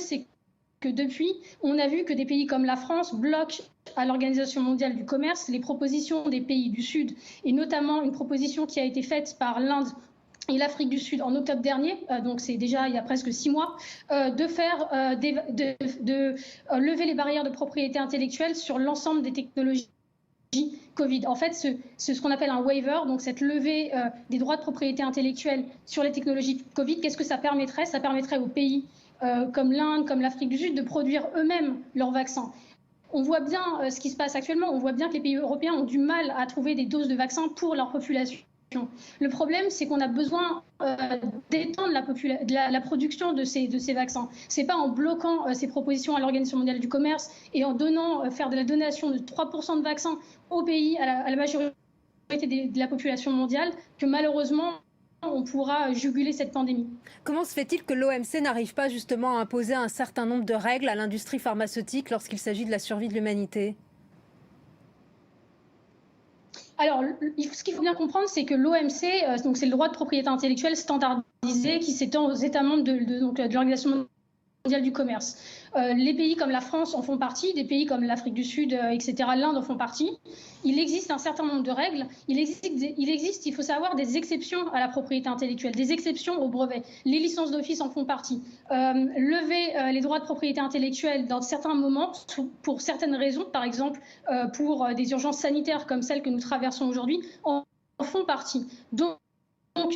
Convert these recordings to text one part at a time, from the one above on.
c'est que depuis, on a vu que des pays comme la France bloquent à l'Organisation mondiale du commerce les propositions des pays du Sud, et notamment une proposition qui a été faite par l'Inde et l'Afrique du Sud en octobre dernier, donc c'est déjà il y a presque 6 mois, de lever les barrières de propriété intellectuelle sur l'ensemble des technologies Covid. En fait, ce qu'on appelle un waiver, donc cette levée des droits de propriété intellectuelle sur les technologies Covid, qu'est-ce que ça permettrait? Ça permettrait aux pays comme l'Inde, comme l'Afrique du Sud, de produire eux-mêmes leurs vaccins. On voit bien ce qui se passe actuellement, on voit bien que les pays européens ont du mal à trouver des doses de vaccins pour leur population. Le problème, c'est qu'on a besoin d'étendre la production de ces vaccins. Ce n'est pas en bloquant ces propositions à l'Organisation mondiale du commerce et en faire de la donation de 3% de vaccins aux pays, à la majorité de la population mondiale, que malheureusement, on pourra juguler cette pandémie. Comment se fait-il que l'OMC n'arrive pas justement à imposer un certain nombre de règles à l'industrie pharmaceutique lorsqu'il s'agit de la survie de l'humanité ? Alors, ce qu'il faut bien comprendre, c'est que l'OMC, donc c'est le droit de propriété intellectuelle standardisé qui s'étend aux États membres de l'Organisation mondiale du commerce. Les pays comme la France en font partie, des pays comme l'Afrique du Sud, etc., l'Inde en font partie. Il existe un certain nombre de règles. Il existe, il faut savoir, des exceptions à la propriété intellectuelle, des exceptions aux brevets. Les licences d'office en font partie. Lever les droits de propriété intellectuelle dans certains moments, pour certaines raisons, par exemple pour des urgences sanitaires comme celles que nous traversons aujourd'hui, en font partie. Donc,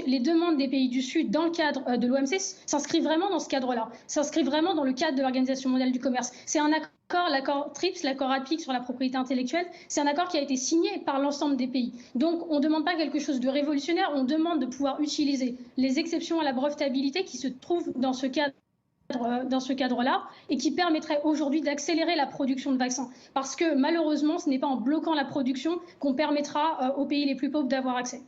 les demandes des pays du Sud dans le cadre de l'OMC s'inscrivent vraiment dans ce cadre-là, s'inscrivent vraiment dans le cadre de l'Organisation mondiale du commerce. C'est un accord, l'accord TRIPS, l'accord APIC sur la propriété intellectuelle, c'est un accord qui a été signé par l'ensemble des pays. Donc, on ne demande pas quelque chose de révolutionnaire, on demande de pouvoir utiliser les exceptions à la brevetabilité qui se trouvent dans ce cadre-là et qui permettrait aujourd'hui d'accélérer la production de vaccins. Parce que malheureusement, ce n'est pas en bloquant la production qu'on permettra aux pays les plus pauvres d'avoir accès.